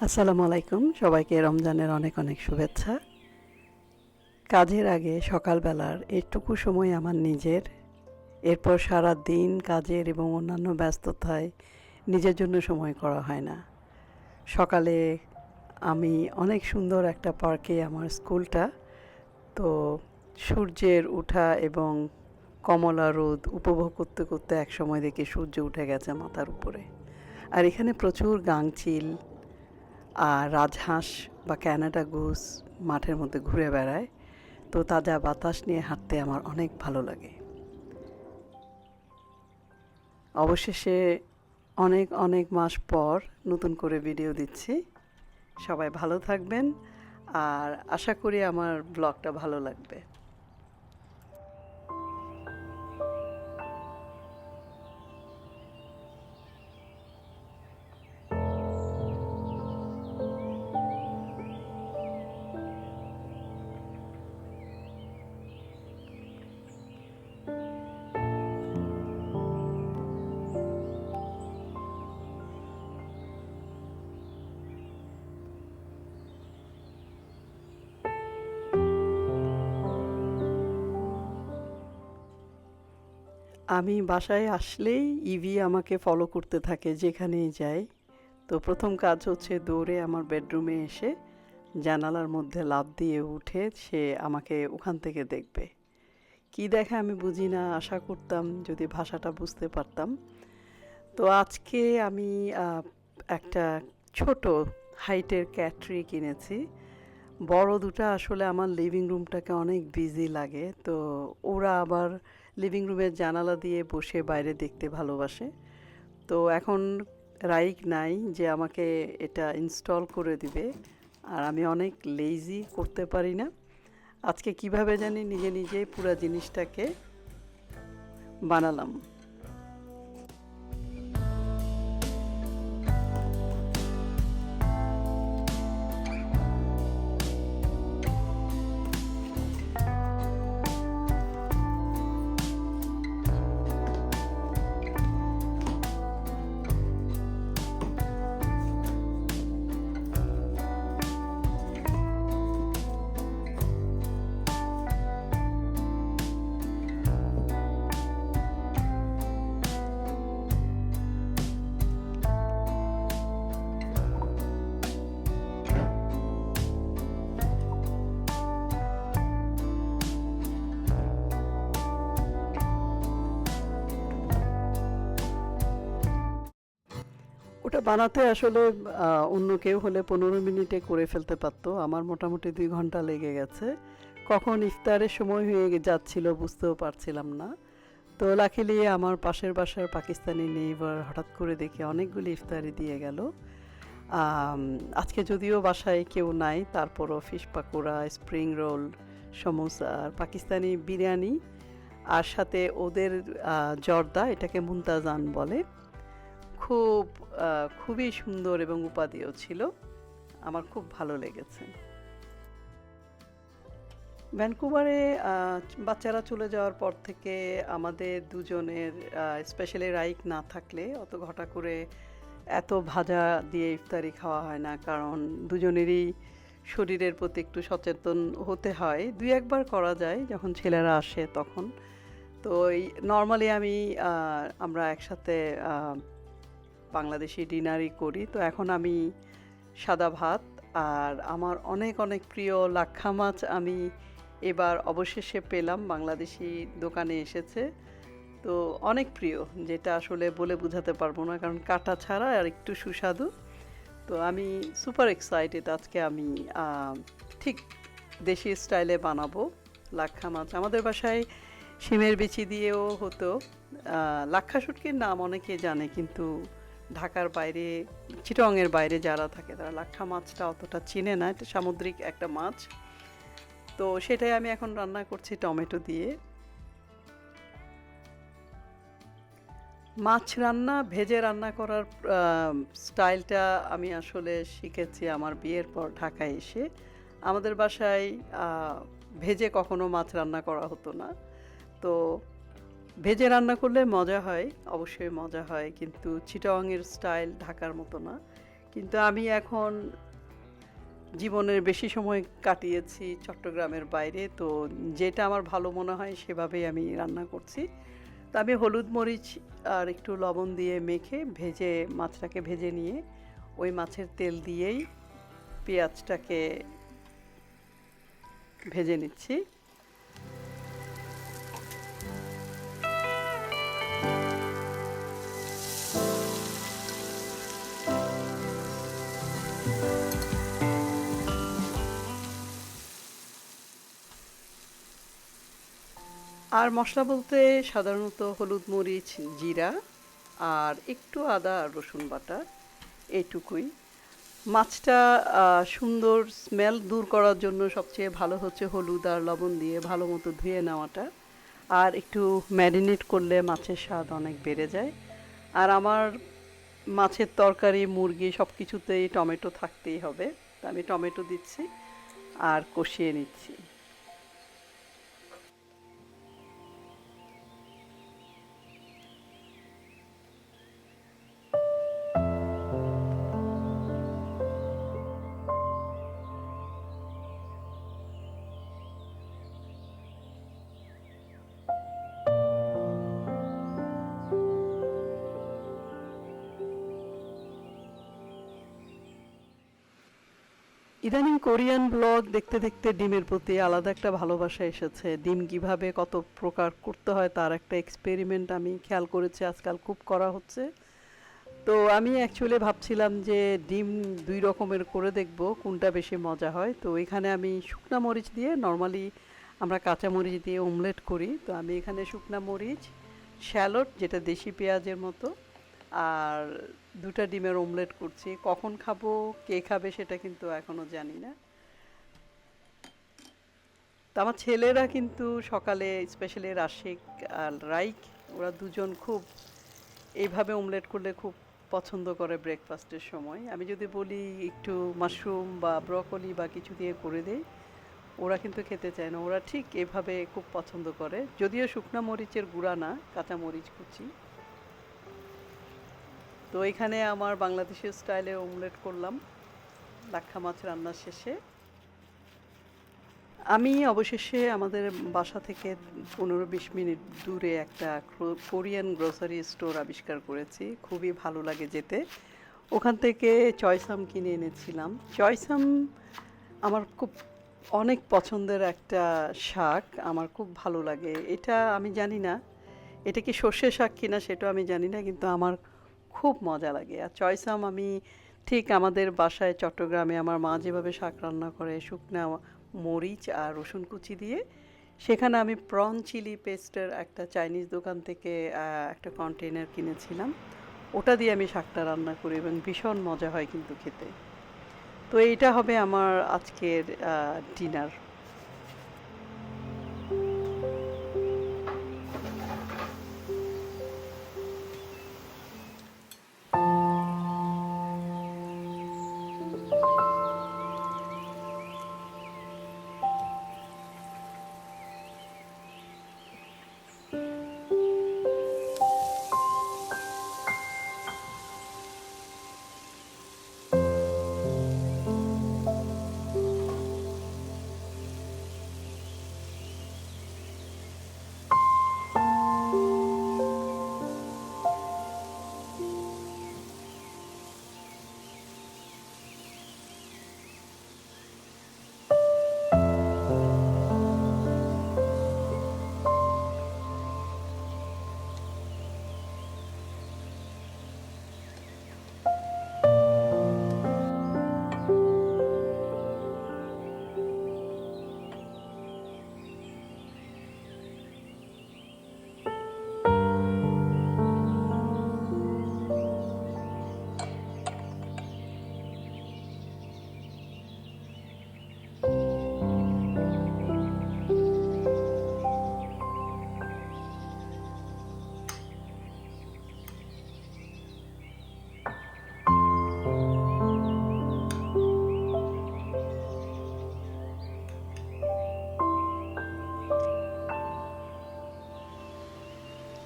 আসসালামু আলাইকুম, সবাইকে রমজানের অনেক অনেক শুভেচ্ছা। কাজের আগে সকালবেলার এইটুকু সময় আমার নিজের, এরপর সারা দিন কাজের এবং অন্যান্য ব্যস্ততায় নিজের জন্য সময় করা হয় না। সকালে আমি অনেক সুন্দর একটা পার্কে, আমার স্কুলটা, তো সূর্যের ওঠা এবং কমলা রোদ উপভোগ করতে করতে এক সময় দেখি সূর্য উঠে গেছে মাথার উপরে। আর এখানে প্রচুর গাংচিল আর রাজহাঁস বা ক্যানাডা গুস মাঠের মধ্যে ঘুরে বেড়ায়। তো তাজা বাতাস নিয়ে হাঁটতে আমার অনেক ভালো লাগে। অবশেষে অনেক অনেক মাস পর নতুন করে ভিডিও দিচ্ছি। সবাই ভালো থাকবেন আর আশা করি আমার ব্লগটা ভালো লাগবে। আমি বাসায় আসলেই ইভি আমাকে ফলো করতে থাকে যেখানেই যাই। তো প্রথম কাজ হচ্ছে দৌড়ে আমার বেডরুমে এসে জানালার মধ্যে লাফ দিয়ে উঠে সে আমাকে ওখান থেকে দেখবে। কি দেখে আমি বুঝি না, আশা করতাম যদি ভাষাটা বুঝতে পারতাম। তো আজকে আমি একটা ছোট হাইটের ক্যাটরি কিনেছি। বড় দুটো আসলে আমার লিভিং রুমটাকে অনেক বিজি লাগে, তো ওরা আবার লিভিং রুমের জানালা দিয়ে বসে বাইরে দেখতে ভালোবাসে। তো এখন রাইক নাই যে আমাকে এটা ইনস্টল করে দিবে, আর আমি অনেক লেজি, করতে পারি না। আজকে কিভাবে জানি নিজে নিজেই পুরো জিনিসটাকে বানালাম। ওটা বানাতে আসলে অন্য কেউ হলে 15 মিনিটে করে ফেলতে পারতো, আমার মোটামুটি 2 ঘন্টা লেগে গেছে। কখন ইফতারের সময় হয়ে যাচ্ছিল বুঝতেও পারছিলাম না। তো লাকিলি আমার পাশের বাসার পাকিস্তানি নেইবার হঠাৎ করে দেখে অনেকগুলি ইফতারি দিয়ে গেল। আজকে যদিও বাসায় কেউ নাই, তারপরও fish pakora, spring roll, samosa আর পাকিস্তানি বিরিয়ানি, আর সাথে ওদের জর্দা, এটাকে মুনতাজান বলে, খুবই সুন্দর এবং উপাদেয় ছিল। আমার খুব ভালো লেগেছে। ভ্যানকুভারে বাচ্চারা চলে যাওয়ার পর থেকে আমাদের দুজনের, স্পেশালি রাইক না থাকলে, অত ঘটা করে এত ভাজা দিয়ে ইফতারি খাওয়া হয় না, কারণ দুজনেরই শরীরের প্রতি একটু সচেতন হতে হয়। 2-1বার করা যায় যখন ছেলেরা আসে তখন। তো নর্মালি আমরা একসাথে বাংলাদেশি ডিনারই করি। তো এখন আমি সাদা ভাত আর আমার অনেক অনেক প্রিয় লাক্ষা মাছ আমি এবার অবশেষে পেলাম, বাংলাদেশি দোকানে এসেছে। তো অনেক প্রিয়, যেটা আসলে বলে বোঝাতে পারবো না, কারণ কাটা ছাড়া আর একটু সুস্বাদু। তো আমি সুপার এক্সাইটেড, আজকে আমি ঠিক দেশি স্টাইলে বানাবো লাক্ষা মাছ। আমাদের বাসায় শিমের বিচি দিয়েও হতো। লাক্ষা শুটকির নাম অনেকে জানে, কিন্তু ঢাকার বাইরে, চিটংয়ের বাইরে যারা থাকে তারা লাক্ষা মাছটা অতটা চিনে না। এটা সামুদ্রিক একটা মাছ। তো সেটাই আমি এখন রান্না করছি টমেটো দিয়ে। মাছ রান্না, ভেজে রান্না করার স্টাইলটা আমি আসলে শিখেছি আমার বিয়ের পর ঢাকায় এসে। আমাদের বাসায় ভেজে কখনো মাছ রান্না করা হতো না। তো ভেজে রান্না করলে মজা হয়, অবশ্যই মজা হয়, কিন্তু চিটাগাংয়ের স্টাইল ঢাকার মতো না। কিন্তু আমি এখন জীবনের বেশি সময় কাটিয়েছি চট্টগ্রামের বাইরে, তো যেটা আমার ভালো মনে হয় সেভাবেই আমি রান্না করছি। তো আমি হলুদ মরিচ আর একটু লবণ দিয়ে মেখে ভেজে মাছটাকে ভেজে নিয়ে ওই মাছের তেল দিয়েই পেঁয়াজটাকে ভেজে নিচ্ছি। আর মশলা বলতে সাধারণত হলুদ মরিচ জিরা আর একটু আদা আর রসুন বাটা, এইটুকুই। মাছটা সুন্দর স্মেল দূর করার জন্য সবচেয়ে ভালো হচ্ছে হলুদ আর লবণ দিয়ে ভালো মতো ধুয়ে নেওয়াটা, আর একটু ম্যারিনেট করলে মাছের স্বাদ অনেক বেড়ে যায়। আর আমার মাছের তরকারি মুরগি সব কিছুতেই টমেটো থাকতেই হবে, তো আমি টমেটো দিচ্ছি আর কষিয়ে নিচ্ছি। ইদানিং কোরিয়ান ব্লগ দেখতে দেখতে ডিমের প্রতি আলাদা একটা ভালোবাসা এসেছে। ডিম কিভাবে কত প্রকার করতে হয় তার একটা এক্সপেরিমেন্ট আমি খেয়াল করেছি আজকাল খুব করা হচ্ছে। তো আমি অ্যাকচুয়ালি ভাবছিলাম যে ডিম দুই রকমের করে দেখব কোনটা বেশি মজা হয়। তো এখানে আমি শুকনা মরিচ দিয়ে, নর্মালি আমরা কাঁচা মরিচ দিয়ে অমলেট করি, তো আমি এখানে শুকনা মরিচ, শ্যালট যেটা দেশি পেঁয়াজের মতো, আর দুটা ডিমের অমলেট করছি। কখন খাবো কে খাবে সেটা কিন্তু এখনো জানি না। তো আমার ছেলেরা কিন্তু সকালে, স্পেশালি রাশিক আর রাইক, ওরা দুজন খুব এইভাবে অমলেট করলে খুব পছন্দ করে ব্রেকফাস্টের সময়। আমি যদি বলি একটু মাশরুম বা ব্রকলি বা কিছু দিয়ে করে দেই, ওরা কিন্তু খেতে চায় না, ওরা ঠিক এভাবে খুব পছন্দ করে। যদিও শুকনা মরিচের গুঁড়া না, কাঁচা মরিচ কুচি। তো এখানে আমার বাংলাদেশের স্টাইলে অমলেট করলাম লাক্ষা মাছ রান্নার শেষে। আমি অবশেষে আমাদের বাসা থেকে 15-20 মিনিট দূরে একটা কোরিয়ান গ্রোসারি স্টোর আবিষ্কার করেছি, খুবই ভালো লাগে যেতে। ওখান থেকে চয়সাম কিনে এনেছিলাম। চয়সাম আমার খুব অনেক পছন্দের একটা শাক, আমার খুব ভালো লাগে এটা। আমি জানি না এটা কি সর্ষে শাক কিনা সেটাও আমি জানি না, কিন্তু আমার খুব মজা লাগে। আর চয়সাম আমি ঠিক আমাদের বাসায় চট্টগ্রামে আমার মা যেভাবে শাক রান্না করে শুকনা মরিচ আর রসুন কুচি দিয়ে, সেখানে আমি প্রন চিলি পেস্টের একটা চাইনিজ দোকান থেকে একটা কন্টেনার কিনেছিলাম, ওটা দিয়ে আমি শাকটা রান্না করি এবং ভীষণ মজা হয় কিন্তু খেতে। তো এইটা হবে আমার আজকের ডিনার।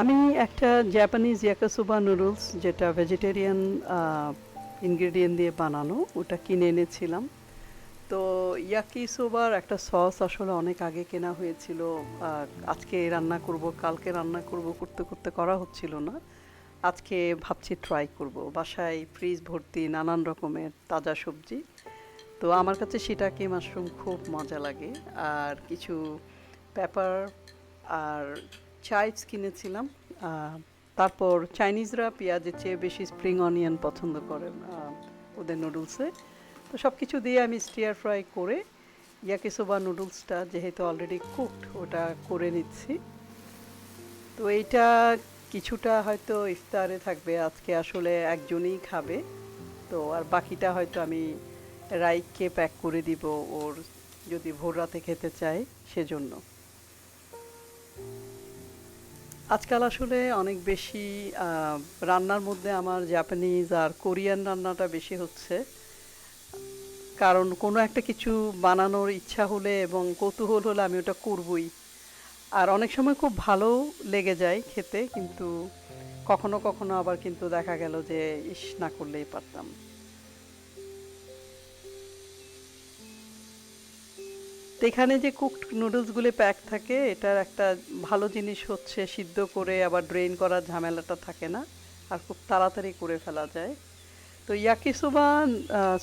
আমি একটা জাপানিজ ইয়াকিসোবা নুডলস, যেটা ভেজিটেরিয়ান ইনগ্রেডিয়েন্ট দিয়ে বানানো, ওটা কিনে এনেছিলাম। তো ইয়াকি সোবার একটা সস আসলে অনেক আগে কেনা হয়েছিল। আজকে রান্না করব, কালকে রান্না করব করতে করতে করা হচ্ছিল না। আজকে ভাবছি ট্রাই করব। বাসায় ফ্রিজ ভর্তি নানান রকমের তাজা সবজি। তো আমার কাছে শিটাকে মাশরুম খুব মজা লাগে। আর কিছু পেপার আর চাইভস কিনেছিলাম। আহ, তারপর চাইনিজরা পেঁয়াজের চেয়ে বেশি স্প্রিং অনিয়ন পছন্দ করেন ওদের নুডলসে। তো সব কিছু দিয়ে আমি স্টিয়ার ফ্রাই করে ইয়াকিসোবা নুডলসটা যেহেতু অলরেডি কুকড ওটা করে নিচ্ছি। তো এইটা কিছুটা হয়তো ইফতারে থাকবে, আজকে আসলে একজনই খাবে। তো আর বাকিটা হয়তো আমি রাইককে প্যাক করে দিব, ওর যদি ভোর রাতে খেতে চায় সেজন্য। আজকাল আসলে অনেক বেশি রান্নার মধ্যে আমার জাপানিজ আর কোরিয়ান রান্নাটা বেশি হচ্ছে। কারণ কোনো একটা কিছু বানানোর ইচ্ছা হলে এবং কৌতূহল হলে আমি ওটা করবই। আর অনেক সময় খুব ভালো লেগে যায় খেতে, কিন্তু কখনো কখনো আবার কিন্তু দেখা গেল যে ইস না করলেই পারতাম। তো এখানে যে কুকড নুডলসগুলি প্যাক থাকে, এটার একটা ভালো জিনিস হচ্ছে সিদ্ধ করে আবার ড্রেন করার ঝামেলাটা থাকে না, আর খুব তাড়াতাড়ি করে ফেলা যায়। তো ইয়াকিসোবা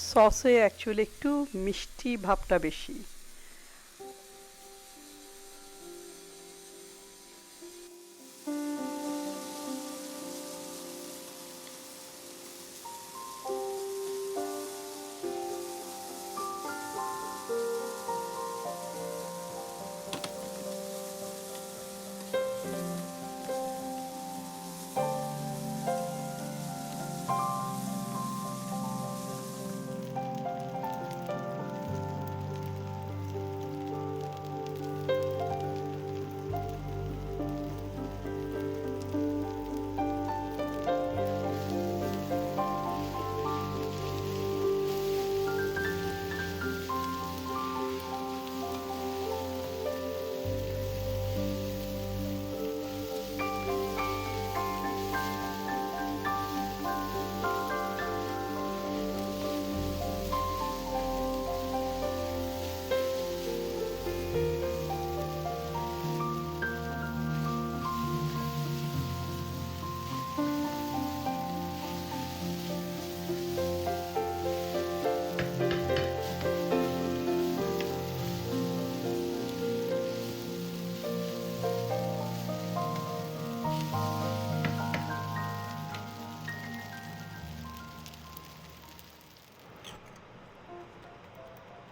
সসে অ্যাকচুয়ালি একটু মিষ্টি ভাবটা বেশি।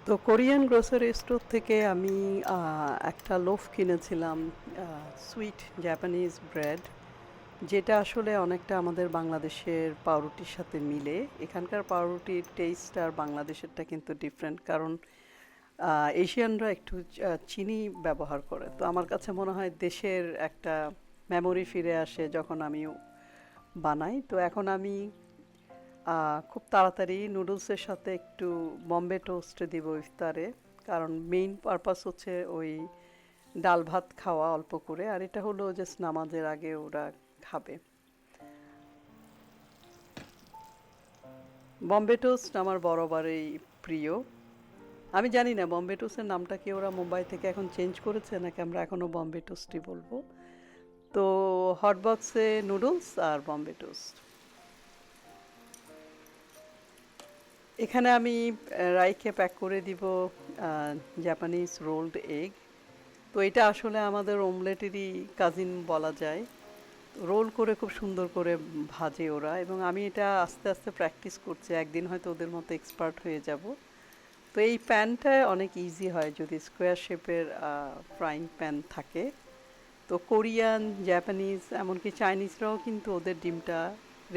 তো কোরিয়ান গ্রোসারি স্টোর থেকে আমি একটা লোফ কিনেছিলাম, সুইট জাপানিজ ব্রেড, যেটা আসলে অনেকটা আমাদের বাংলাদেশের পাউরুটির সাথে মিলে। এখানকার পাউরুটির টেস্ট আর বাংলাদেশেরটা কিন্তু ডিফারেন্ট, কারণ এশিয়ানরা একটু চিনি ব্যবহার করে। তো আমার কাছে মনে হয় দেশের একটা মেমোরি ফিরে আসে যখন আমি বানাই। তো এখন আমি খুব তাড়াতাড়ি নুডলসের সাথে একটু বম্বে টোস্ট দিব ইফতারে, কারণ মেইন পারপাস হচ্ছে ওই ডাল ভাত খাওয়া অল্প করে, আর এটা হলো জাস্ট নামাজের আগে ওরা খাবে। বম্বে টোস্ট আমার বরাবরই প্রিয়। আমি জানি না বম্বে টোস্টের নামটা কি ওরা মুম্বাই থেকে এখন চেঞ্জ করেছে নাকি আমরা এখনো বম্বে টোস্টই বলবো। তো হটবক্সে নুডলস আর বম্বে টোস্ট। এখানে আমি রাইকে প্যাক করে দিব জাপানিজ রোলড এগ। তো এটা আসলে আমাদের ওমলেটেরই কাজিন বলা যায়। রোল করে খুব সুন্দর করে ভাজে ওরা, এবং আমি এটা আস্তে আস্তে প্র্যাকটিস করছি, একদিন হয়তো ওদের মতো এক্সপার্ট হয়ে যাব। তো এই প্যানটা অনেক ইজি হয় যদি স্কোয়ার শেপের ফ্রাইং প্যান থাকে। তো কোরিয়ান, জাপানিজ, এমনকি চাইনিজরাও কিন্তু ওদের ডিমটা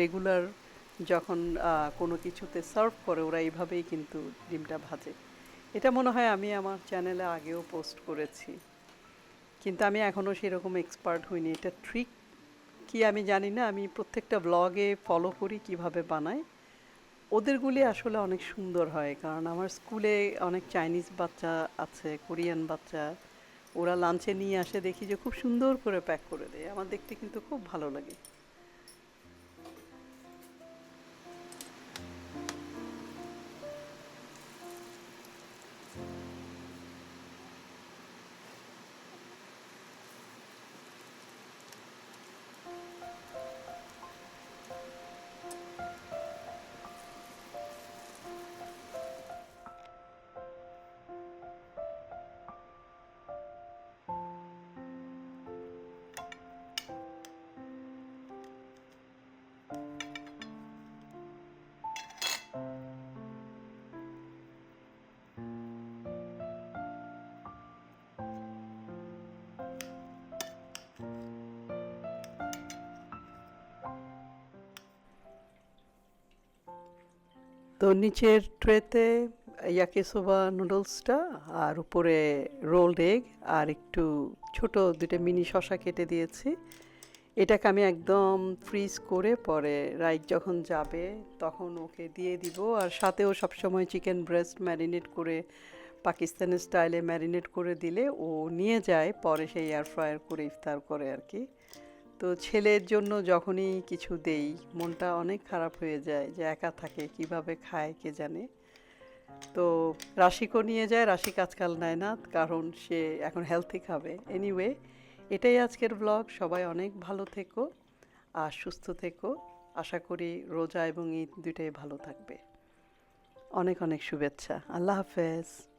রেগুলার যখন কোনো কিছুতে সার্ভ করে ওরা এইভাবেই কিন্তু ডিমটা ভাজে। এটা মনে হয় আমি আমার চ্যানেলে আগেও পোস্ট করেছি, কিন্তু আমি এখনও সেরকম এক্সপার্ট হইনি। এটা ট্রিক কি আমি জানি না, আমি প্রত্যেকটা ব্লগে ফলো করি কিভাবে বানায়। ওদেরগুলি আসলে অনেক সুন্দর হয়, কারণ আমার স্কুলে অনেক চাইনিজ বাচ্চা আছে, কোরিয়ান বাচ্চা, ওরা লাঞ্চে নিয়ে আসে, দেখি যে খুব সুন্দর করে প্যাক করে দেয়, আমার দেখতে কিন্তু খুব ভালো লাগে। নিচের ট্রেতে ইয়াকিসোবা নুডলসটা আর উপরে রোলড এগ আর একটু ছোট দুটো মিনি শসা কেটে দিয়েছি। এটাকে আমি একদম ফ্রিজ করে পরে রাইক যখন যাবে তখন ওকে দিয়ে দিব। আর সাথেও সবসময় চিকেন ব্রেস্ট ম্যারিনেট করে পাকিস্তানি স্টাইলে ম্যারিনেট করে দিলে ও নিয়ে যায়, পরে সেই এয়ার ফ্রায়ার করে ইফতার করে আর কি। তো ছেলের জন্য যখনই কিছু দেই মনটা অনেক খারাপ হয়ে যায় যে একা থাকে, কিভাবে খায় কে জানে। তো রাশিকও নিয়ে যায়, রাশিক আজকাল নেয় না কারণ সে এখন হেলথি খাবে। এনিওয়ে, এটাই আজকের ব্লগ। সবাই অনেক ভালো থেকো আর সুস্থ থেকো। আশা করি রোজা এবং ঈদ দুইটাই ভালো থাকবে। অনেক অনেক শুভেচ্ছা। আল্লাহ হাফেজ।